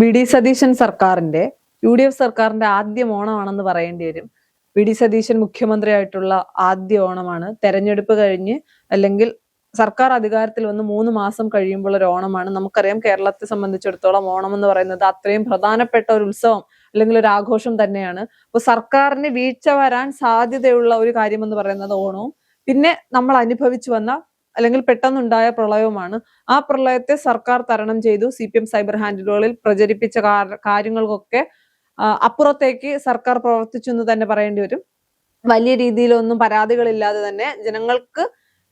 VD. Satheesan സർക്കാരിന്റെ UDF സർക്കാരിന്റെ ആദ്യ ഓണമാണെന്ന് പറയേണ്ടി വരും. വി.ഡി. സതീശൻ മുഖ്യമന്ത്രിയായിട്ടുള്ള ആദ്യ ഓണമാണ്. തെരഞ്ഞെടുപ്പ് കഴിഞ്ഞ് അല്ലെങ്കിൽ സർക്കാർ അധികാരത്തിൽ വന്ന് 3 മാസം കഴിയുമ്പോൾ ഒരു ഓണമാണ്. നമുക്കറിയാം, കേരളത്തെ സംബന്ധിച്ചിടത്തോളം ഓണം എന്ന് പറയുന്നത് അത്രയും പ്രധാനപ്പെട്ട ഒരു ഉത്സവം അല്ലെങ്കിൽ ഒരു ആഘോഷം തന്നെയാണ്. അപ്പോൾ സർക്കാരിന് വീഴ്ച വരാൻ സാധ്യതയുള്ള ഒരു കാര്യം എന്ന് പറയുന്നത് ഓണവും പിന്നെ നമ്മൾ അനുഭവിച്ചു വന്ന അല്ലെങ്കിൽ പെട്ടെന്നുണ്ടായ പ്രളയവുമാണ്. ആ പ്രളയത്തെ സർക്കാർ തരണം ചെയ്തു. CPM സൈബർ ഹാൻഡിലുകളിൽ പ്രചരിപ്പിച്ച കാര്യങ്ങൾക്കൊക്കെ അപ്പുറത്തേക്ക് സർക്കാർ പ്രവർത്തിച്ചു എന്ന് തന്നെ പറയേണ്ടി വരും. വലിയ രീതിയിലൊന്നും പരാതികളില്ലാതെ തന്നെ ജനങ്ങൾക്ക്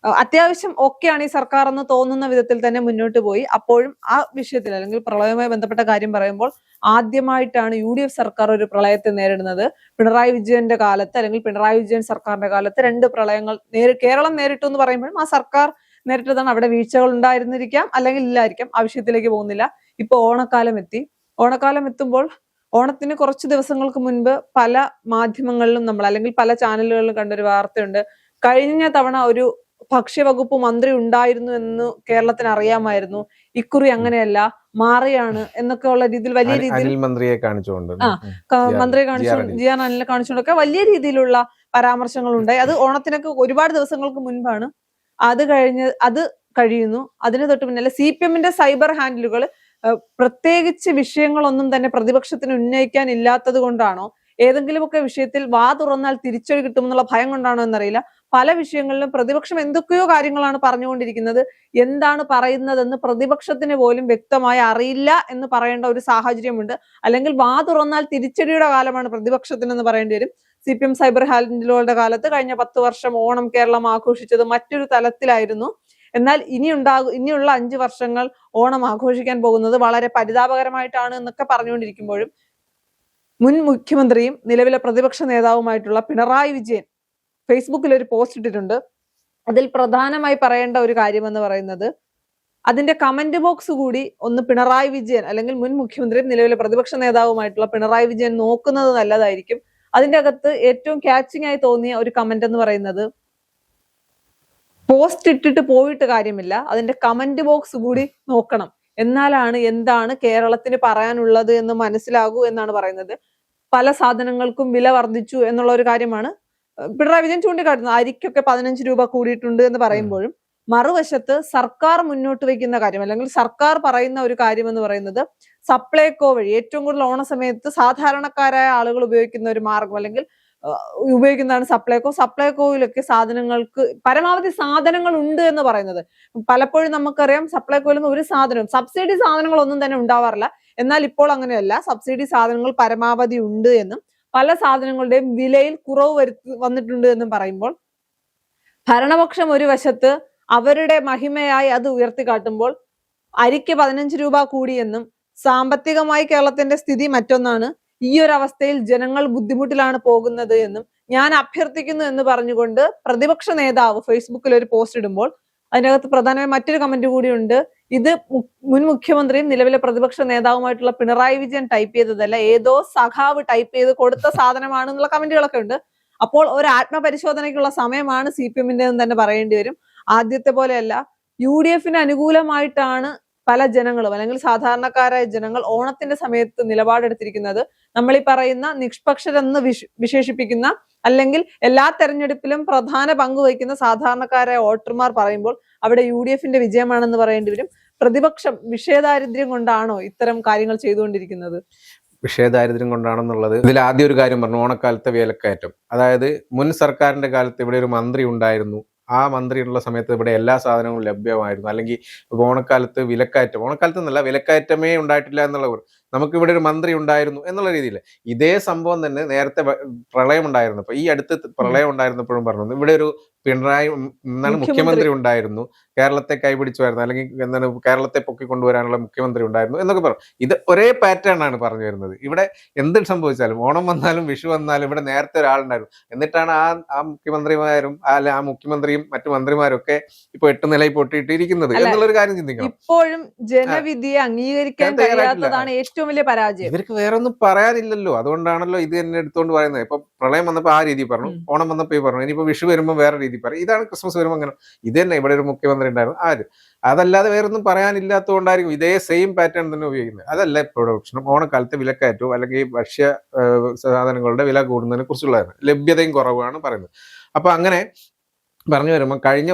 അത്യാവശ്യം ഓക്കെയാണ് ഈ സർക്കാർ എന്ന് തോന്നുന്ന വിധത്തിൽ തന്നെ മുന്നോട്ട് പോയി. അപ്പോഴും ആ വിഷയത്തിൽ അല്ലെങ്കിൽ പ്രളയവുമായി ബന്ധപ്പെട്ട കാര്യം പറയുമ്പോൾ ആദ്യമായിട്ടാണ് UDF സർക്കാർ ഒരു പ്രളയത്തെ നേരിടുന്നത്. പിണറായി വിജയന്റെ കാലത്ത് അല്ലെങ്കിൽ പിണറായി വിജയൻ സർക്കാരിന്റെ കാലത്ത് 2 പ്രളയങ്ങൾ കേരളം നേരിട്ടു എന്ന് പറയുമ്പോഴും ആ സർക്കാർ നേരിട്ടതാണ്. അവിടെ വീഴ്ചകൾ ഉണ്ടായിരുന്നിരിക്കാം, അല്ലെങ്കിൽ ഇല്ലായിരിക്കാം. ആ വിഷയത്തിലേക്ക് പോകുന്നില്ല. ഇപ്പൊ ഓണക്കാലം എത്തി. ഓണക്കാലം എത്തുമ്പോൾ ഓണത്തിന് കുറച്ച് ദിവസങ്ങൾക്ക് മുൻപ് പല മാധ്യമങ്ങളിലും നമ്മൾ അല്ലെങ്കിൽ പല ചാനലുകളിലും കണ്ടൊരു വാർത്തയുണ്ട്. കഴിഞ്ഞ തവണ ഒരു ഭക്ഷ്യവകുപ്പ് മന്ത്രി ഉണ്ടായിരുന്നു എന്ന് കേരളത്തിന് അറിയാമായിരുന്നു, ഇക്കുറി അങ്ങനെയല്ല, മാറിയാണ് എന്നൊക്കെ ഉള്ള രീതിയിൽ വലിയ രീതിയിൽ മന്ത്രിയെ കാണിച്ചുകൊണ്ട് മന്ത്രിയെ കാണിച്ചുകൊണ്ട് GR അനിലിനെ കാണിച്ചുകൊണ്ടൊക്കെ വലിയ രീതിയിലുള്ള പരാമർശങ്ങൾ ഉണ്ടായി. അത് ഓണത്തിനൊക്കെ ഒരുപാട് ദിവസങ്ങൾക്ക് മുൻപാണ്. അത് കഴിയുന്നു. അതിന് തൊട്ട് പിന്നാലെ CPMന്റെ സൈബർ ഹാൻഡിലുകൾ പ്രത്യേകിച്ച് വിഷയങ്ങളൊന്നും തന്നെ പ്രതിപക്ഷത്തിന് ഉന്നയിക്കാൻ ഇല്ലാത്തത് കൊണ്ടാണോ, ഏതെങ്കിലുമൊക്കെ വിഷയത്തിൽ വാ തുറന്നാൽ തിരിച്ചടി കിട്ടുമെന്നുള്ള ഭയം കൊണ്ടാണോ എന്നറിയില്ല, പല വിഷയങ്ങളിലും പ്രതിപക്ഷം എന്തൊക്കെയോ കാര്യങ്ങളാണ് പറഞ്ഞുകൊണ്ടിരിക്കുന്നത്. എന്താണ് പറയുന്നതെന്ന് പ്രതിപക്ഷത്തിന് പോലും വ്യക്തമായി അറിയില്ല എന്ന് പറയേണ്ട ഒരു സാഹചര്യമുണ്ട്. അല്ലെങ്കിൽ വാ തുറന്നാൽ തിരിച്ചടിയുടെ കാലമാണ് പ്രതിപക്ഷത്തിനെന്ന് പറയേണ്ടി വരും. CPM സൈബർ ഹാൻഡിലുകളുടെ കാലത്ത് കഴിഞ്ഞ 10 വർഷം ഓണം കേരളം ആഘോഷിച്ചത് മറ്റൊരു തലത്തിലായിരുന്നു. എന്നാൽ ഇനിയുള്ള 5 വർഷങ്ങൾ ഓണം ആഘോഷിക്കാൻ പോകുന്നത് വളരെ പരിതാപകരമായിട്ടാണ് എന്നൊക്കെ പറഞ്ഞുകൊണ്ടിരിക്കുമ്പോഴും മുൻ മുഖ്യമന്ത്രിയും നിലവിലെ പ്രതിപക്ഷ നേതാവുമായിട്ടുള്ള പിണറായി വിജയൻ ഫേസ്ബുക്കിൽ ഒരു പോസ്റ്റ് ഇട്ടിട്ടുണ്ട്. അതിൽ പ്രധാനമായി പറയേണ്ട ഒരു കാര്യം എന്ന് പറയുന്നത്, അതിന്റെ കമന്റ് ബോക്സ് കൂടി ഒന്ന് പിണറായി വിജയൻ അല്ലെങ്കിൽ മുൻ മുഖ്യമന്ത്രിയും നിലവിലെ പ്രതിപക്ഷ നേതാവുമായിട്ടുള്ള പിണറായി വിജയൻ നോക്കുന്നത് നല്ലതായിരിക്കും. അതിന്റെ അകത്ത് ഏറ്റവും ക്യാച്ചിങ് ആയി തോന്നിയ ഒരു കമന്റ് എന്ന് പറയുന്നത്, പോസ്റ്റ് ഇട്ടിട്ട് പോയിട്ട് കാര്യമില്ല, അതിന്റെ കമന്റ് ബോക്സ് കൂടി നോക്കണം, എന്നാലാണ് എന്താണ് കേരളത്തിന് പറയാനുള്ളത് എന്ന് മനസ്സിലാകൂ എന്നാണ് പറയുന്നത്. പല സാധനങ്ങൾക്കും വില വർദ്ധിച്ചു എന്നുള്ള ഒരു കാര്യമാണ് പിണറായി വിജയൻ ചൂണ്ടിക്കാട്ടുന്നത്. അരിക്കൊക്കെ 15 രൂപ കൂടിയിട്ടുണ്ട് എന്ന് പറയുമ്പോഴും മറുവശത്ത് സർക്കാർ മുന്നോട്ട് വയ്ക്കുന്ന കാര്യം അല്ലെങ്കിൽ സർക്കാർ പറയുന്ന ഒരു കാര്യം എന്ന് പറയുന്നത്, സപ്ലൈകോ വഴി ഏറ്റവും കൂടുതൽ ഓണ സമയത്ത് സാധാരണക്കാരായ ആളുകൾ ഉപയോഗിക്കുന്ന ഒരു മാർഗം അല്ലെങ്കിൽ ഉപയോഗിക്കുന്നതാണ് സപ്ലൈകോയിലൊക്കെ സാധനങ്ങൾക്ക് പരമാവധി സാധനങ്ങൾ ഉണ്ട് എന്ന് പറയുന്നത്. പലപ്പോഴും നമുക്കറിയാം, സപ്ലൈകോയിൽ നിന്ന് ഒരു സാധനം സബ്സിഡി സാധനങ്ങളൊന്നും തന്നെ ഉണ്ടാവാറില്ല. എന്നാൽ ഇപ്പോൾ അങ്ങനെയല്ല, സബ്സിഡി സാധനങ്ങൾ പരമാവധി ഉണ്ട് എന്നും പല സാധനങ്ങളുടെയും വിലയിൽ കുറവ് വന്നിട്ടുണ്ട് എന്നും പറയുമ്പോൾ, ഭരണപക്ഷം ഒരു വശത്ത് അവരുടെ മഹിമയായി അത് ഉയർത്തിക്കാട്ടുമ്പോൾ അരിക്ക് 15 രൂപ കൂടിയെന്നും സാമ്പത്തികമായി കേരളത്തിന്റെ സ്ഥിതി മറ്റൊന്നാണ്, ഈ ഒരു അവസ്ഥയിൽ ജനങ്ങൾ ബുദ്ധിമുട്ടിലാണ് പോകുന്നത് എന്നും ഞാൻ അഭ്യർത്ഥിക്കുന്നു എന്ന് പറഞ്ഞുകൊണ്ട് പ്രതിപക്ഷ നേതാവ് ഫേസ്ബുക്കിൽ ഒരു പോസ്റ്റ് ഇടുമ്പോൾ അതിനകത്ത് പ്രധാനമായും മറ്റൊരു കമന്റ് കൂടിയുണ്ട്. ഇത് മുൻ മുഖ്യമന്ത്രിയും നിലവിലെ പ്രതിപക്ഷ നേതാവുമായിട്ടുള്ള പിണറായി വിജയൻ ടൈപ്പ് ചെയ്തതല്ല, ഏതോ സഖാവ് ടൈപ്പ് ചെയ്ത് കൊടുത്ത സാധനമാണ് എന്നുള്ള കമന്റുകളൊക്കെ ഉണ്ട്. അപ്പോൾ ഒരു ആത്മപരിശോധനയ്ക്കുള്ള സമയമാണ് CPMന്റെ എന്ന് തന്നെ പറയേണ്ടി വരും. ആദ്യത്തെ പോലെയല്ല, UDFന് അനുകൂലമായിട്ടാണ് പല ജനങ്ങളും അല്ലെങ്കിൽ സാധാരണക്കാരായ ജനങ്ങൾ ഓണത്തിന്റെ സമയത്ത് നിലപാടെടുത്തിരിക്കുന്നത്. നമ്മൾ ഈ പറയുന്ന നിഷ്പക്ഷരെന്ന് വിശേഷിപ്പിക്കുന്ന അല്ലെങ്കിൽ എല്ലാ തെരഞ്ഞെടുപ്പിലും പ്രധാന പങ്ക് വഹിക്കുന്ന സാധാരണക്കാരായ വോട്ടർമാർ പറയുമ്പോൾ അവിടെ UDFന്റെ വിജയമാണെന്ന് പറയേണ്ടി വരും. പ്രതിപക്ഷം വിഷയദാരിദ്ര്യം കൊണ്ടാണോ ഇത്തരം കാര്യങ്ങൾ ചെയ്തുകൊണ്ടിരിക്കുന്നത്? വിഷയദാരിദ്ര്യം കൊണ്ടാണെന്നുള്ളത് ഇതിൽ ആദ്യം ഒരു കാര്യം പറഞ്ഞു, ഓണക്കാലത്തെ വിലക്കയറ്റം. അതായത് മുൻ സർക്കാരിന്റെ കാലത്ത് ഇവിടെ ഒരു മന്ത്രി ഉണ്ടായിരുന്നു. ആ മന്ത്രിയുള്ള സമയത്ത് ഇവിടെ എല്ലാ സാധനങ്ങളും ലഭ്യമായിരുന്നു. അല്ലെങ്കിൽ ഓണക്കാലത്ത് ഓണക്കാലത്ത് എന്നല്ല, വിലക്കയറ്റമേ ഉണ്ടായിട്ടില്ല എന്നുള്ള, നമുക്കിവിടെ ഒരു മന്ത്രി ഉണ്ടായിരുന്നു എന്നുള്ള രീതിയിൽ ഇതേ സംഭവം തന്നെ നേരത്തെ പ്രളയം ഉണ്ടായിരുന്നപ്പോൾ, ഈ അടുത്ത് പ്രളയം ഉണ്ടായിരുന്നപ്പോഴും പറഞ്ഞു, ഇവിടെ ഒരു പിണറായി എന്താണ് മുഖ്യമന്ത്രി ഉണ്ടായിരുന്നു, കേരളത്തെ കൈപിടിച്ചുമായിരുന്നു, അല്ലെങ്കിൽ എന്താണ് കേരളത്തെ പൊക്കിക്കൊണ്ടുവരാനുള്ള മുഖ്യമന്ത്രി ഉണ്ടായിരുന്നു എന്നൊക്കെ പറഞ്ഞു. ഇത് ഒരേ പാറ്റേൺ ആണ് പറഞ്ഞു വരുന്നത്. ഇവിടെ എന്ത് സംഭവിച്ചാലും, ഓണം വന്നാലും വിഷു വന്നാലും ഇവിടെ നേരത്തെ ഒരാളുണ്ടായിരുന്നു. എന്നിട്ടാണ് ആ മുഖ്യമന്ത്രിമാരും ആ മുഖ്യമന്ത്രിയും മറ്റു മന്ത്രിമാരും ഒക്കെ ഇപ്പൊ 8 നിലയിൽ പൊട്ടിയിട്ടിരിക്കുന്നത് എന്നുള്ളൊരു കാര്യം ചിന്തിക്കണം. ഇപ്പോഴും ജനവിധിയെ അംഗീകരിക്കാൻ കഴിയാത്തതാണ് ഏറ്റവും വലിയ പരാജയം. ഇവർക്ക് വേറെ ഒന്നും പറയാനില്ലല്ലോ, അതുകൊണ്ടാണല്ലോ ഇത് തന്നെ എടുത്തുകൊണ്ട് പറയുന്നത്. ഇപ്പൊ പ്രളയം വന്നപ്പോ ആ രീതി പറഞ്ഞു, ഓണം വന്നപ്പോ ഈ പറഞ്ഞു, ഇനിയിപ്പോ വിഷു വരുമ്പോ വേറെ രീതി രീതിയിൽ പറയും. ഇതാണ് ക്രിസ്മസ് വരുമ്പോൾ അങ്ങനെ ഇത് തന്നെ ഇവിടെ ഒരു മുഖ്യമന്ത്രി ഉണ്ടായിരുന്നു ആര്, അതല്ലാതെ വേറൊന്നും പറയാനില്ലാത്തതുകൊണ്ടായിരിക്കും ഇതേ സെയിം പാറ്റേൺ തന്നെ ഉപയോഗിക്കുന്നത്. അതല്ല ഇപ്പോൾ പ്രശ്നം. ഓണക്കാലത്തെ വിലക്കയറ്റവും അല്ലെങ്കിൽ ഭക്ഷ്യ സാധനങ്ങളുടെ വില കൂടുന്നതിനെ കുറിച്ചുള്ളതാണ്, ലഭ്യതയും കുറവാണ് പറയുന്നത്. അപ്പൊ അങ്ങനെ പറഞ്ഞു വരുമ്പോൾ കഴിഞ്ഞ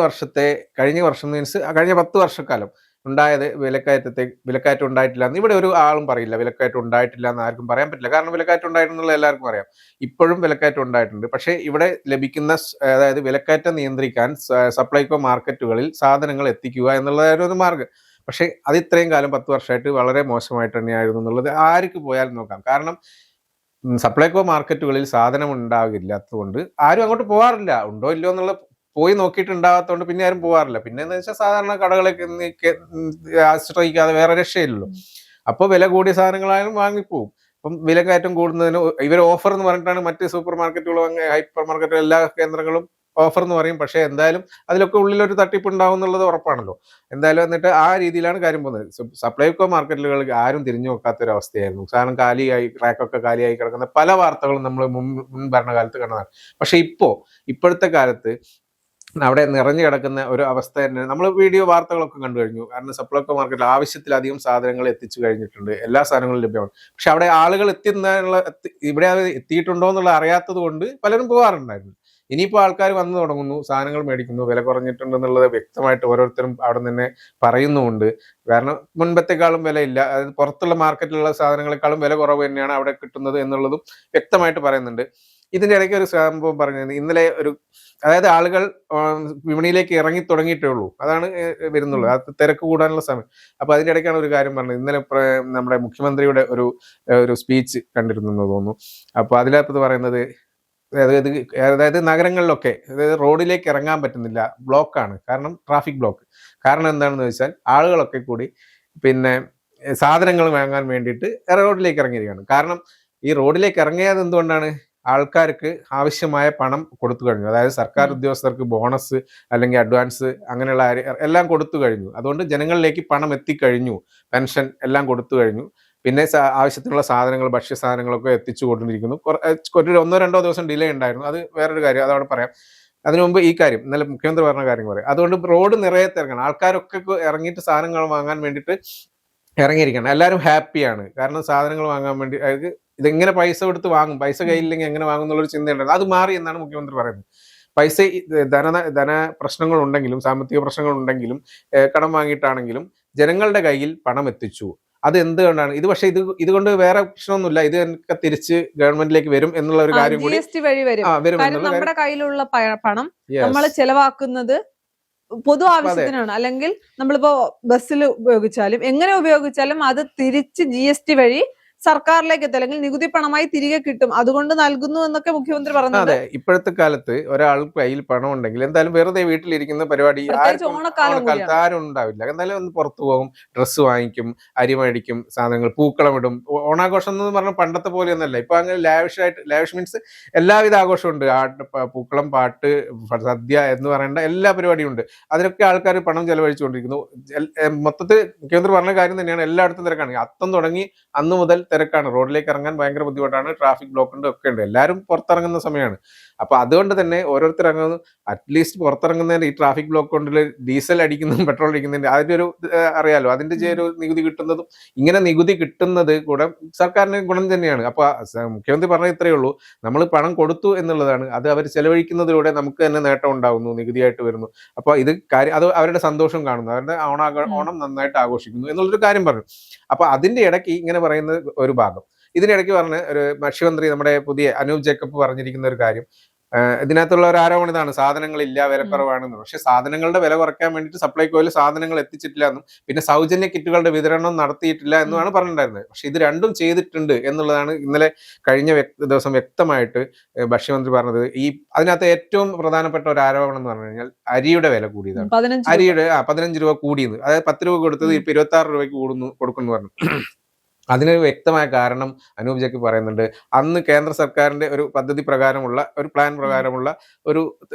വർഷം മീൻസ് കഴിഞ്ഞ 10 വർഷക്കാലം ഉണ്ടായത് വിലക്കയറ്റം ഉണ്ടായിട്ടില്ല എന്ന് ഇവിടെ ഒരു ആളും പറയില്ല. വിലക്കയറ്റം ഉണ്ടായിട്ടില്ല എന്ന് ആർക്കും പറയാൻ പറ്റില്ല. കാരണം വിലക്കയറ്റം ഉണ്ടായിട്ടുള്ള എല്ലാവർക്കും അറിയാം. ഇപ്പോഴും വിലക്കയറ്റം ഉണ്ടായിട്ടുണ്ട്. പക്ഷേ ഇവിടെ ലഭിക്കുന്ന അതായത് വിലക്കയറ്റം നിയന്ത്രിക്കാൻ സപ്ലൈകോ മാർക്കറ്റുകളിൽ സാധനങ്ങൾ എത്തിക്കുക എന്നുള്ളതായിരുന്നു ഒരു മാർഗ്ഗം. പക്ഷേ അത് ഇത്രയും കാലം 10 വർഷമായിട്ട് വളരെ മോശമായിട്ട് തന്നെയായിരുന്നു എന്നുള്ളത് ആർക്ക് പോയാലും നോക്കാം. കാരണം സപ്ലൈകോ മാർക്കറ്റുകളിൽ സാധനം ഉണ്ടാകില്ലാത്തതുകൊണ്ട് ആരും അങ്ങോട്ട് പോകാറില്ല. ഉണ്ടോ ഇല്ലയോ എന്നുള്ള പോയി നോക്കിയിട്ടുണ്ടാകാത്തതുകൊണ്ട് പിന്നെ ആരും പോകാറില്ല. പിന്നെ എന്ന് വെച്ചാൽ സാധാരണ കടകളൊക്കെ ആശ്രയിക്കാതെ വേറെ രക്ഷയില്ലല്ലോ. അപ്പോൾ വില കൂടിയ സാധനങ്ങളായാലും വാങ്ങിപ്പോവും. അപ്പം വില കയറ്റം കൂടുന്നതിന് ഇവർ ഓഫർ എന്ന് പറഞ്ഞിട്ടാണ് മറ്റ് സൂപ്പർ മാർക്കറ്റുകളും ഹൈപ്പർ മാർക്കറ്റുകളും എല്ലാ കേന്ദ്രങ്ങളും ഓഫർ എന്ന് പറയും. പക്ഷേ എന്തായാലും അതിലൊക്കെ ഉള്ളിലൊരു തട്ടിപ്പ് ഉണ്ടാവും എന്നുള്ളത് ഉറപ്പാണല്ലോ. എന്തായാലും എന്നിട്ട് ആ രീതിയിലാണ് കാര്യം പോകുന്നത്. സപ്ലൈകോ മാർക്കറ്റുകളിൽ ആരും തിരിഞ്ഞു നോക്കാത്തൊരു അവസ്ഥയായിരുന്നു. സാധനം കാലിയായി, റാക്കൊക്കെ കാലിയായി കിടക്കുന്ന പല വാർത്തകളും നമ്മൾ മുൻ ഭരണകാലത്ത് കണ്ടതാണ്. പക്ഷെ ഇപ്പോഴത്തെ കാലത്ത് അവിടെ നിറഞ്ഞു കിടക്കുന്ന ഒരു അവസ്ഥ തന്നെ നമ്മൾ വീഡിയോ വാർത്തകളൊക്കെ കണ്ടു കഴിഞ്ഞു. കാരണം സപ്ലൈകോ മാർക്കറ്റിൽ ആവശ്യത്തിലധികം സാധനങ്ങൾ എത്തിച്ചു കഴിഞ്ഞിട്ടുണ്ട്, എല്ലാ സാധനങ്ങളും ലഭ്യമാണ്. പക്ഷെ അവിടെ ആളുകൾ ഇവിടെ എത്തിയിട്ടുണ്ടോ എന്നുള്ള അറിയാത്തത് കൊണ്ട് പലരും പോകാറുണ്ടായിരുന്നു. ഇനിയിപ്പോൾ ആൾക്കാർ വന്നു തുടങ്ങുന്നു, സാധനങ്ങൾ മേടിക്കുന്നു, വില കുറഞ്ഞിട്ടുണ്ടെന്നുള്ളത് വ്യക്തമായിട്ട് ഓരോരുത്തരും അവിടെ തന്നെ പറയുന്നുമുണ്ട്. കാരണം മുൻപത്തെക്കാളും വിലയില്ല, അതായത് പുറത്തുള്ള മാർക്കറ്റിലുള്ള സാധനങ്ങളെക്കാളും വില കുറവ് തന്നെയാണ് അവിടെ കിട്ടുന്നത് എന്നുള്ളതും വ്യക്തമായിട്ട് പറയുന്നുണ്ട്. ഇതിന്റെ ഇടയ്ക്ക് ഒരു സംഭവം പറഞ്ഞത് ഇന്നലെ അതായത് ആളുകൾ വിപണിയിലേക്ക് ഇറങ്ങി തുടങ്ങിയിട്ടേ ഉള്ളൂ, അതാണ് വരുന്നുള്ളൂ, അത് തിരക്ക് കൂടാനുള്ള സമയം. അപ്പൊ അതിന്റെ ഇടയ്ക്കാണ് ഒരു കാര്യം പറഞ്ഞത്. ഇന്നലെ നമ്മുടെ മുഖ്യമന്ത്രിയുടെ ഒരു സ്പീച്ച് കണ്ടിരുന്നു തോന്നുന്നു. അപ്പൊ അതിനകത്ത് പറയുന്നത് അതായത് നഗരങ്ങളിലൊക്കെ അതായത് റോഡിലേക്ക് ഇറങ്ങാൻ പറ്റുന്നില്ല, ബ്ലോക്കാണ്. കാരണം ട്രാഫിക് ബ്ലോക്ക്. കാരണം എന്താണെന്ന് വെച്ചാൽ ആളുകളൊക്കെ കൂടി പിന്നെ സാധനങ്ങൾ വാങ്ങാൻ വേണ്ടിയിട്ട് റോഡിലേക്ക് ഇറങ്ങിയിരിക്കുകയാണ്. കാരണം ഈ റോഡിലേക്ക് ഇറങ്ങിയത് എന്തുകൊണ്ടാണ്? ആൾക്കാർക്ക് ആവശ്യമായ പണം കൊടുത്തു കഴിഞ്ഞു. അതായത് സർക്കാർ ഉദ്യോഗസ്ഥർക്ക് ബോണസ് അല്ലെങ്കിൽ അഡ്വാൻസ് അങ്ങനെയുള്ള എല്ലാം കൊടുത്തു കഴിഞ്ഞു. അതുകൊണ്ട് ജനങ്ങളിലേക്ക് പണം എത്തിക്കഴിഞ്ഞു, പെൻഷൻ എല്ലാം കൊടുത്തു കഴിഞ്ഞു. പിന്നെ ആവശ്യത്തിനുള്ള സാധനങ്ങൾ, ഭക്ഷ്യ സാധനങ്ങളൊക്കെ എത്തിച്ചു കൊണ്ടിരിക്കുന്നു. ഒരു 1-2 ദിവസം ഡിലേ ഉണ്ടായിരുന്നു, അത് വേറൊരു കാര്യം, അതവിടെ പറയാം. അതിനു മുമ്പ് ഈ കാര്യം ഇന്നലെ മുഖ്യമന്ത്രി പറഞ്ഞ കാര്യം പറയാം. അതുകൊണ്ട് റോഡ് നിറയെ തിരക്കണം, ആൾക്കാരൊക്കെ ഇറങ്ങിയിട്ട് സാധനങ്ങൾ വാങ്ങാൻ വേണ്ടിയിട്ട് ഇറങ്ങിയിരിക്കണം. എല്ലാവരും ഹാപ്പിയാണ്. കാരണം സാധനങ്ങൾ വാങ്ങാൻ വേണ്ടി അതായത് ഇതെങ്ങനെ പൈസ കൊടുത്ത് വാങ്ങും, പൈസ കയ്യില്ലെങ്കിൽ എങ്ങനെ വാങ്ങും എന്നുള്ളൊരു ചിന്തയുണ്ടായിരുന്നു. അത് മാറി എന്നാണ് മുഖ്യമന്ത്രി പറയുന്നത്. പൈസ ധന പ്രശ്നങ്ങൾ ഉണ്ടെങ്കിലും, സാമ്പത്തിക പ്രശ്നങ്ങൾ ഉണ്ടെങ്കിലും, കടം വാങ്ങിയിട്ടാണെങ്കിലും ജനങ്ങളുടെ കയ്യിൽ പണം എത്തിച്ചു. അത് എന്തുകൊണ്ടാണ്? പക്ഷേ ഇതുകൊണ്ട് വേറെ പ്രശ്നമൊന്നുമില്ല, ഇത് എനിക്ക് തിരിച്ച് ഗവൺമെന്റിലേക്ക് വരും എന്നുള്ള ഒരു കാര്യം കൂടി വരും. നമ്മുടെ കയ്യിലുള്ള പണം നമ്മൾ ചെലവാക്കുന്നത് പൊതു ആവശ്യത്തിനാണ്. അല്ലെങ്കിൽ നമ്മളിപ്പോ ബസ്സിൽ ഉപയോഗിച്ചാലും എങ്ങനെ ഉപയോഗിച്ചാലും അത് തിരിച്ച് GST വഴി സർക്കാരിലേക്ക് എത്തും, അല്ലെങ്കിൽ നികുതി പണമായി തിരികെ കിട്ടും, അതുകൊണ്ട് നൽകുന്നു എന്നൊക്കെ മുഖ്യമന്ത്രി പറഞ്ഞു. അതെ, ഇപ്പോഴത്തെ കാലത്ത് ഒരാൾക്ക് കയ്യിൽ പണം ഉണ്ടെങ്കിൽ എന്തായാലും വെറുതെ വീട്ടിലിരിക്കുന്ന പരിപാടി ഓണക്കാലത്ത് ആരും ഉണ്ടാവില്ല. എന്തായാലും ഒന്ന് പുറത്തു പോകും, ഡ്രസ്സ് വാങ്ങിക്കും, അരി മേടിക്കും, സാധനങ്ങൾ, പൂക്കളം ഇടും. ഓണാഘോഷം എന്ന് പറഞ്ഞാൽ പണ്ടത്തെ പോലെയൊന്നല്ല. ഇപ്പൊ അങ്ങനെ ലാവിഷ് മീൻസ് എല്ലാവിധ ആഘോഷവും ഉണ്ട്. പൂക്കളം, പാട്ട്, സദ്യ എന്ന് പറയേണ്ട എല്ലാ പരിപാടിയും ഉണ്ട്. അതിനൊക്കെ ആൾക്കാർ പണം ചെലവഴിച്ചുകൊണ്ടിരിക്കുന്നു. മൊത്തത്തിൽ മുഖ്യമന്ത്രി പറഞ്ഞ കാര്യം തന്നെയാണ്, എല്ലായിടത്തും തിരക്കാണ്. അത്തം തുടങ്ങി അന്ന് മുതൽ തിരക്കാണ്. റോഡിലേക്ക് ഇറങ്ങാൻ ഭയങ്കര ബുദ്ധിമുട്ടാണ്, ട്രാഫിക് ബ്ലോക്ക് ഉണ്ട്, ഒക്കെ ഉണ്ട്. എല്ലാവരും പുറത്തിറങ്ങുന്ന സമയമാണ്. അപ്പൊ അതുകൊണ്ട് തന്നെ ഓരോരുത്തർ ഇറങ്ങുന്നു. അറ്റ്ലീസ്റ്റ് പുറത്തിറങ്ങുന്നതിന് ഈ ട്രാഫിക് ബ്ലോക്ക് കൊണ്ട് ഡീസൽ അടിക്കുന്നതും പെട്രോൾ അടിക്കുന്നതിന്റെ അതിന്റെ ഒരു അറിയാലോ, അതിന്റെ ഒരു നികുതി കിട്ടുന്നതും, ഇങ്ങനെ നികുതി കിട്ടുന്നത് കൂടെ സർക്കാരിന് ഗുണം തന്നെയാണ്. അപ്പൊ മുഖ്യമന്ത്രി പറഞ്ഞത് ഇത്രയേ ഉള്ളൂ, നമ്മൾ പണം കൊടുത്തു എന്നുള്ളതാണ്, അത് അവർ ചെലവഴിക്കുന്നതിലൂടെ നമുക്ക് തന്നെ നേട്ടം ഉണ്ടാകുന്നു, നികുതിയായിട്ട് വരുന്നു. അപ്പൊ അത് അവരുടെ സന്തോഷം കാണുന്നു, അവരുടെ ഓണം നന്നായിട്ട് ആഘോഷിക്കുന്നു എന്നുള്ളൊരു കാര്യം പറഞ്ഞു. അപ്പൊ അതിന്റെ ഇടയ്ക്ക് ഇങ്ങനെ പറയുന്ന ഒരു ഭാഗം, ഇതിനിടയ്ക്ക് പറഞ്ഞ ഒരു ഭക്ഷ്യമന്ത്രി നമ്മുടെ പുതിയ അനൂപ് ജേക്കബ് പറഞ്ഞിരിക്കുന്ന ഒരു കാര്യം, ഇതിനകത്തുള്ള ഒരു ആരോപണം ഇതാണ്, സാധനങ്ങളില്ല, വിലക്കുറവാണെന്ന്. പക്ഷെ സാധനങ്ങളുടെ വില കുറയ്ക്കാൻ വേണ്ടിയിട്ട് സപ്ലൈകോയിൽ സാധനങ്ങൾ എത്തിച്ചിട്ടില്ല എന്നും പിന്നെ സൗജന്യ കിറ്റുകളുടെ വിതരണം നടത്തിയിട്ടില്ല എന്നുമാണ് പറഞ്ഞിട്ടുണ്ടായിരുന്നത്. പക്ഷെ ഇത് രണ്ടും ചെയ്തിട്ടുണ്ട് എന്നുള്ളതാണ് ഇന്നലെ കഴിഞ്ഞ ദിവസം വ്യക്തമായിട്ട് ഭക്ഷ്യമന്ത്രി പറഞ്ഞത്. അതിനകത്ത് ഏറ്റവും പ്രധാനപ്പെട്ട ഒരു ആരോപണം എന്ന് പറഞ്ഞു കഴിഞ്ഞാൽ അരിയുടെ വില കൂടിയതാണ്. അരിയുടെ 15 രൂപ കൂടിയെന്ന്, അതായത് 10 രൂപ കൊടുത്തത് ഇപ്പൊ 26 രൂപയ്ക്ക് കൊടുക്കുന്നു പറഞ്ഞു. അതിനൊരു വ്യക്തമായ കാരണം അനൂപ് ജേക്കബ് പറയുന്നുണ്ട്. അന്ന് കേന്ദ്ര സർക്കാരിന്റെ ഒരു പദ്ധതി പ്രകാരമുള്ള ഒരു പ്ലാൻ പ്രകാരമുള്ള ഒരു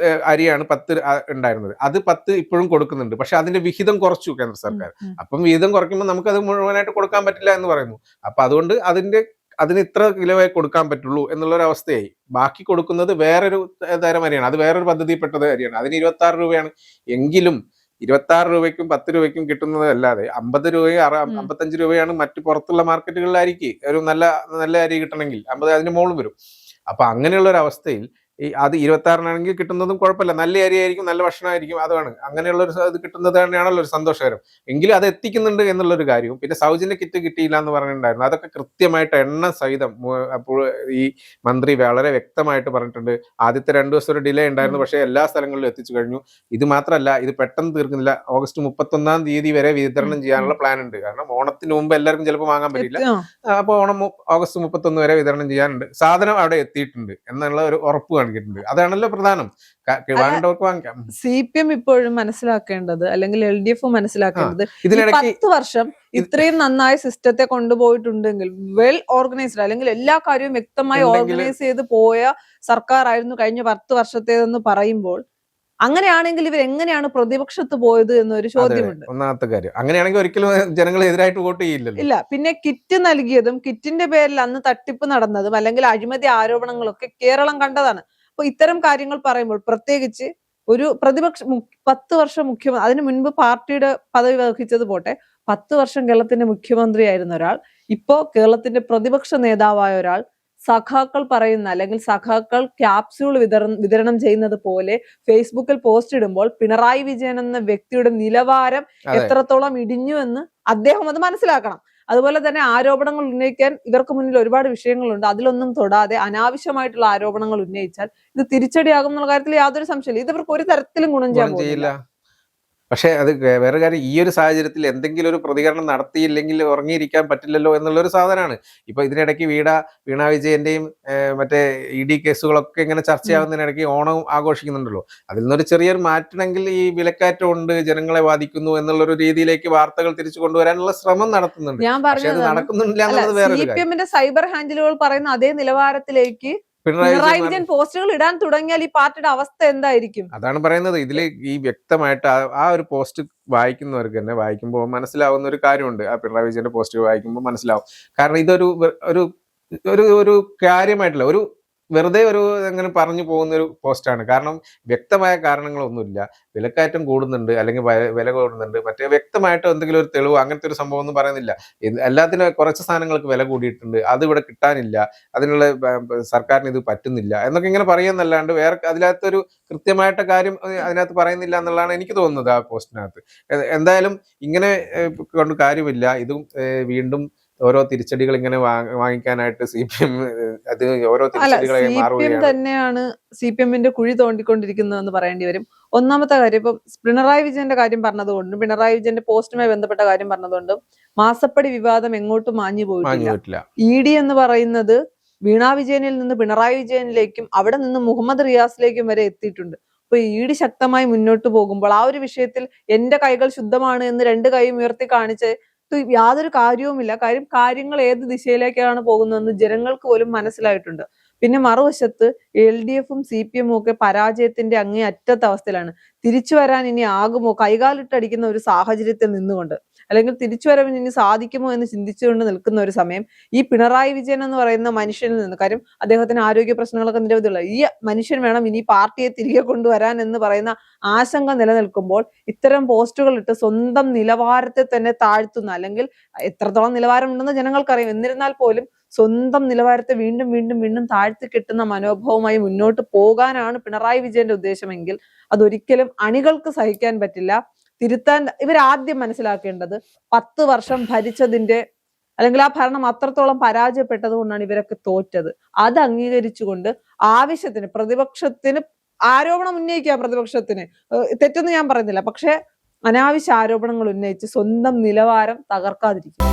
അരിയാണ് 10 ഉണ്ടായിരുന്നത്. അത് 10 ഇപ്പോഴും കൊടുക്കുന്നുണ്ട്. പക്ഷെ അതിന്റെ വിഹിതം കുറച്ചു കേന്ദ്ര സർക്കാർ. അപ്പം വിഹിതം കുറയ്ക്കുമ്പോൾ നമുക്കത് മുഴുവനായിട്ട് കൊടുക്കാൻ പറ്റില്ല എന്ന് പറയുന്നു. അപ്പൊ അതുകൊണ്ട് അതിന് ഇത്ര കിലോയെ കൊടുക്കാൻ പറ്റുള്ളൂ എന്നുള്ളൊരവസ്ഥയായി. ബാക്കി കൊടുക്കുന്നത് വേറൊരു തരം അരിയാണ്, അത് വേറൊരു പദ്ധതിയിൽപ്പെട്ട അരിയാണ്, അതിന് 26 രൂപയാണ്. എങ്കിലും 26 രൂപയ്ക്കും 10 രൂപയ്ക്കും കിട്ടുന്നത് അല്ലാതെ 50 രൂപയും 55 രൂപയാണ് മറ്റു പുറത്തുള്ള മാർക്കറ്റുകളിൽ അരിക്ക്. ഒരു നല്ല അരി കിട്ടണമെങ്കിൽ 50 അതിന് മുകളിൽ വരും. അപ്പൊ അങ്ങനെയുള്ള ഒരു അവസ്ഥയിൽ അത് 26 കിട്ടുന്നതും കുഴപ്പമില്ല, നല്ല അരിയായിരിക്കും, നല്ല ഭക്ഷണമായിരിക്കും, അതാണ് അങ്ങനെയുള്ള ഒരു ഇത് കിട്ടുന്നത് തന്നെയാണല്ലോ ഒരു സന്തോഷകരം. എങ്കിലും അത് എത്തിക്കുന്നുണ്ട് എന്നുള്ളൊരു കാര്യവും. പിന്നെ സൗജന്യ കിറ്റ് കിട്ടിയില്ല എന്ന് പറഞ്ഞിട്ടുണ്ടായിരുന്നു, അതൊക്കെ കൃത്യമായിട്ട് എണ്ണ സഹിതം അപ്പോൾ ഈ മന്ത്രി വളരെ വ്യക്തമായിട്ട് പറഞ്ഞിട്ടുണ്ട്. ആദ്യത്തെ 2 ദിവസം ഒരു ഡിലേ ഉണ്ടായിരുന്നു, പക്ഷേ എല്ലാ സ്ഥലങ്ങളിലും എത്തിച്ചു കഴിഞ്ഞു. ഇത് മാത്രമല്ല, ഇത് പെട്ടെന്ന് തീർക്കുന്നില്ല, ഓഗസ്റ്റ് 31-ാം തീയതി വരെ വിതരണം ചെയ്യാനുള്ള പ്ലാൻ ഉണ്ട്. കാരണം ഓണത്തിന് മുമ്പ് എല്ലാവർക്കും ചിലപ്പോൾ വാങ്ങാൻ പറ്റില്ല, അപ്പൊ ഓഗസ്റ്റ് 31 വരെ വിതരണം ചെയ്യാനുണ്ട്. സാധനം അവിടെ എത്തിയിട്ടുണ്ട് എന്നുള്ള ഒരു ഉറപ്പ് കാണിച്ചിട്ടുണ്ട്. അതാണല്ലോ പ്രധാനം, വാങ്ങേണ്ടവർക്ക് വാങ്ങിക്കാം. CPM ഇപ്പോഴും മനസ്സിലാക്കേണ്ടത്, അല്ലെങ്കിൽ LDF മനസ്സിലാക്കേണ്ടത്, 10 വർഷം ഇത്രയും നന്നായി സിസ്റ്റത്തെ കൊണ്ടുപോയിട്ടുണ്ടെങ്കിൽ, വെൽ ഓർഗനൈസ്ഡ് അല്ലെങ്കിൽ എല്ലാ കാര്യവും വ്യക്തമായി ഓർഗനൈസ് ചെയ്ത് പോയ സർക്കാർ ആയിരുന്നു കഴിഞ്ഞ 10 വർഷത്തേതെന്ന് പറയുമ്പോൾ, അങ്ങനെയാണെങ്കിൽ ഇവർ എങ്ങനെയാണ് പ്രതിപക്ഷത്ത് പോയത് എന്നൊരു ചോദ്യമുണ്ട്. ഒന്നാമത്തെ കാര്യം, അങ്ങനെയാണെങ്കിൽ ഒരിക്കലും ജനങ്ങൾ എതിരായിട്ട് വോട്ട് ചെയ്യില്ലല്ലോ. ഇല്ല. പിന്നെ കിറ്റ് നൽകിയതും കിറ്റിന്റെ പേരിൽ അന്ന് തട്ടിപ്പ് നടന്നതും അല്ലെങ്കിൽ അഴിമതി ആരോപണങ്ങളൊക്കെ കേരളം കണ്ടതാണ്. അപ്പൊ ഇത്തരം കാര്യങ്ങൾ പറയുമ്പോൾ, പ്രത്യേകിച്ച് ഒരു പ്രതിപക്ഷ 10 വർഷം മുഖ്യമന്ത്രി, അതിനു മുൻപ് പാർട്ടിയുടെ പദവി വഹിച്ചത് പോട്ടെ, 10 വർഷം കേരളത്തിന്റെ മുഖ്യമന്ത്രിയായിരുന്ന ഒരാൾ, ഇപ്പോ കേരളത്തിന്റെ പ്രതിപക്ഷ നേതാവായ ഒരാൾ സഖാക്കൾ പറയുന്ന അല്ലെങ്കിൽ സഖാക്കൾ ക്യാപ്സ്യൂൾ വിതരണം ചെയ്യുന്നത് പോലെ ഫേസ്ബുക്കിൽ പോസ്റ്റ് ഇടുമ്പോൾ പിണറായി വിജയൻ എന്ന വ്യക്തിയുടെ നിലവാരം എത്രത്തോളം ഇടിഞ്ഞു എന്ന് അദ്ദേഹം അത് മനസ്സിലാക്കണം. അതുപോലെ തന്നെ ആരോപണങ്ങൾ ഉന്നയിക്കാൻ ഇവർക്ക് മുന്നിൽ ഒരുപാട് വിഷയങ്ങളുണ്ട്. അതിലൊന്നും തൊടാതെ അനാവശ്യമായിട്ടുള്ള ആരോപണങ്ങൾ ഉന്നയിച്ചാൽ ഇത് തിരിച്ചടിയാകും എന്നുള്ള കാര്യത്തിൽ യാതൊരു സംശയമില്ല. ഇത് ഇവർക്ക് ഒരു തരത്തിലും ഗുണം ചെയ്യാൻ പോകുന്നില്ല. പക്ഷെ അത് വേറെ കാര്യം, ഈ ഒരു സാഹചര്യത്തിൽ എന്തെങ്കിലും ഒരു പ്രതികരണം നടത്തിയില്ലെങ്കിൽ ഉറങ്ങിയിരിക്കാൻ പറ്റില്ലല്ലോ എന്നുള്ളൊരു സാധനമാണ്. ഇപ്പൊ ഇതിനിടയ്ക്ക് വീണ വിജയന്റെയും മറ്റേ ED കേസുകളൊക്കെ ഇങ്ങനെ ചർച്ചയാകുന്നതിനിടയ്ക്ക് ഓണം ആഘോഷിക്കുന്നുണ്ടല്ലോ. അതിൽ നിന്നൊരു ചെറിയൊരു മാറ്റണമെങ്കിൽ ഈ വിലക്കയറ്റം ഉണ്ട്, ജനങ്ങളെ ബാധിക്കുന്നു എന്നുള്ളൊരു രീതിയിലേക്ക് വാർത്തകൾ തിരിച്ചു കൊണ്ടുവരാനുള്ള ശ്രമം നടത്തുന്നുണ്ട്. ഞാൻ പറഞ്ഞത് നടക്കുന്നില്ല എന്നുള്ളത് വേറെ. CPM സൈബർ ഹാൻഡിലുകൾ പറയുന്ന അതേ നിലവാരത്തിലേക്ക് പിണറായി വിജയൻ പോസ്റ്റുകൾ ഇടാൻ തുടങ്ങിയാൽ ഈ പാർട്ടിയുടെ അവസ്ഥ എന്തായിരിക്കും? അതാണ് പറയുന്നത്. ഇതില് ഈ വ്യക്തമായിട്ട് ആ ഒരു പോസ്റ്റ് വായിക്കുന്നവർക്ക് തന്നെ വായിക്കുമ്പോൾ മനസ്സിലാവുന്ന ഒരു കാര്യമുണ്ട്. ആ പിണറായി വിജയന്റെ പോസ്റ്റ് വായിക്കുമ്പോൾ മനസ്സിലാവും. കാരണം ഇതൊരു ഒരു കാര്യമായിട്ടില്ല, ഒരു വെറുതെ ഒരു അങ്ങനെ പറഞ്ഞു പോകുന്ന ഒരു പോസ്റ്റാണ്. കാരണം വ്യക്തമായ കാരണങ്ങളൊന്നുമില്ല. വിലക്കയറ്റം കൂടുന്നുണ്ട് അല്ലെങ്കിൽ വില കൂടുന്നുണ്ട്, മറ്റേ വ്യക്തമായിട്ട് എന്തെങ്കിലും ഒരു തെളിവ് അങ്ങനത്തെ ഒരു സംഭവം ഒന്നും പറയുന്നില്ല. എല്ലാത്തിനും കുറച്ച് സാധനങ്ങൾക്ക് വില കൂടിയിട്ടുണ്ട്, അത് ഇവിടെ കിട്ടാനില്ല, അതിനുള്ള സർക്കാരിന് ഇത് പറ്റുന്നില്ല എന്നൊക്കെ ഇങ്ങനെ പറയുന്നല്ലാണ്ട് വേറെ അതിനകത്തൊരു കൃത്യമായിട്ട് കാര്യം അതിനകത്ത് പറയുന്നില്ല എന്നുള്ളതാണ് എനിക്ക് തോന്നുന്നത് ആ പോസ്റ്റിനകത്ത്. എന്തായാലും ഇങ്ങനെ കൊണ്ട് കാര്യമില്ല. ഇതും വീണ്ടും ഓരോ തിരിച്ചടികൾ ഇങ്ങനെ വാങ്ങിക്കാനായിട്ട് CPM അത് ഓരോ തിരിച്ചടികളായി മാറുകയാണ്. തന്നെയാണ് CPMന്റെ കുഴി തോണ്ടിക്കൊണ്ടിരിക്കുന്നതെന്ന് പറയേണ്ടി വരും. ഒന്നാമത്തെ കാര്യം, ഇപ്പൊ പിണറായി വിജയന്റെ കാര്യം പറഞ്ഞതുകൊണ്ടും പിണറായി വിജയന്റെ പോസ്റ്റുമായി ബന്ധപ്പെട്ട കാര്യം പറഞ്ഞതുകൊണ്ടും മാസപ്പടി വിവാദം എങ്ങോട്ടും മാഞ്ഞു പോയിട്ടില്ല. ED എന്ന് പറയുന്നത് വീണ വിജയനിൽ നിന്ന് പിണറായി വിജയനിലേക്കും അവിടെ നിന്ന് മുഹമ്മദ് റിയാസിലേക്കും വരെ എത്തിയിട്ടുണ്ട്. അപ്പൊ ED ശക്തമായി മുന്നോട്ട് പോകുമ്പോൾ ആ ഒരു വിഷയത്തിൽ എന്റെ കൈകൾ ശുദ്ധമാണ് എന്ന് 2 കൈയും ഉയർത്തി കാണിച്ച് യാതൊരു കാര്യവുമില്ല. കാര്യങ്ങൾ ഏത് ദിശയിലേക്കാണ് പോകുന്നതെന്ന് ജനങ്ങൾക്ക് പോലും മനസ്സിലായിട്ടുണ്ട്. പിന്നെ മറുവശത്ത് LDFും CPM ഒക്കെ പരാജയത്തിന്റെ അങ്ങേ അറ്റത്തെ അവസ്ഥയിലാണ്. തിരിച്ചു വരാൻ ഇനി ആകുമോ, കൈകാലിട്ടടിക്കുന്ന ഒരു സാഹചര്യത്തിൽ നിന്നുകൊണ്ട്, അല്ലെങ്കിൽ തിരിച്ചു വരവിന് ഇനി സാധിക്കുമോ എന്ന് ചിന്തിച്ചുകൊണ്ട് നിൽക്കുന്ന ഒരു സമയം ഈ പിണറായി വിജയൻ എന്ന് പറയുന്ന മനുഷ്യനിൽ നിന്ന്, കാര്യം അദ്ദേഹത്തിന് ആരോഗ്യ പ്രശ്നങ്ങളൊക്കെ നിരവധിയുള്ള ഈ മനുഷ്യൻ വേണം ഇനി പാർട്ടിയെ തിരികെ കൊണ്ടുവരാൻ എന്ന് പറയുന്ന ആശങ്ക നിലനിൽക്കുമ്പോൾ ഇത്തരം പോസ്റ്റുകൾ ഇട്ട് സ്വന്തം നിലവാരത്തെ തന്നെ താഴ്ത്തുന്ന, അല്ലെങ്കിൽ എത്രത്തോളം നിലവാരം ഉണ്ടെന്ന് ജനങ്ങൾക്കറിയാം, എന്നിരുന്നാൽ പോലും സ്വന്തം നിലവാരത്തെ വീണ്ടും വീണ്ടും വീണ്ടും താഴ്ത്തി കിട്ടുന്ന മനോഭാവമായി മുന്നോട്ട് പോകാനാണ് പിണറായി വിജയന്റെ ഉദ്ദേശമെങ്കിൽ അതൊരിക്കലും അണികൾക്ക് സഹിക്കാൻ പറ്റില്ല. തിരുത്താൻ ഇവരാദ്യം മനസ്സിലാക്കേണ്ടത് 10 വർഷം ഭരിച്ചതിന്റെ അല്ലെങ്കിൽ ആ ഭരണം അത്രത്തോളം പരാജയപ്പെട്ടത് കൊണ്ടാണ് ഇവരൊക്കെ തോറ്റത്. അത് അംഗീകരിച്ചുകൊണ്ട് ആവശ്യത്തിന് പ്രതിപക്ഷത്തിന് ആരോപണം ഉന്നയിക്കുക, പ്രതിപക്ഷത്തിന് തെറ്റൊന്നും ഞാൻ പറയുന്നില്ല, പക്ഷെ അനാവശ്യ ആരോപണങ്ങൾ ഉന്നയിച്ച് സ്വന്തം നിലവാരം തകർക്കാതിരിക്കുക.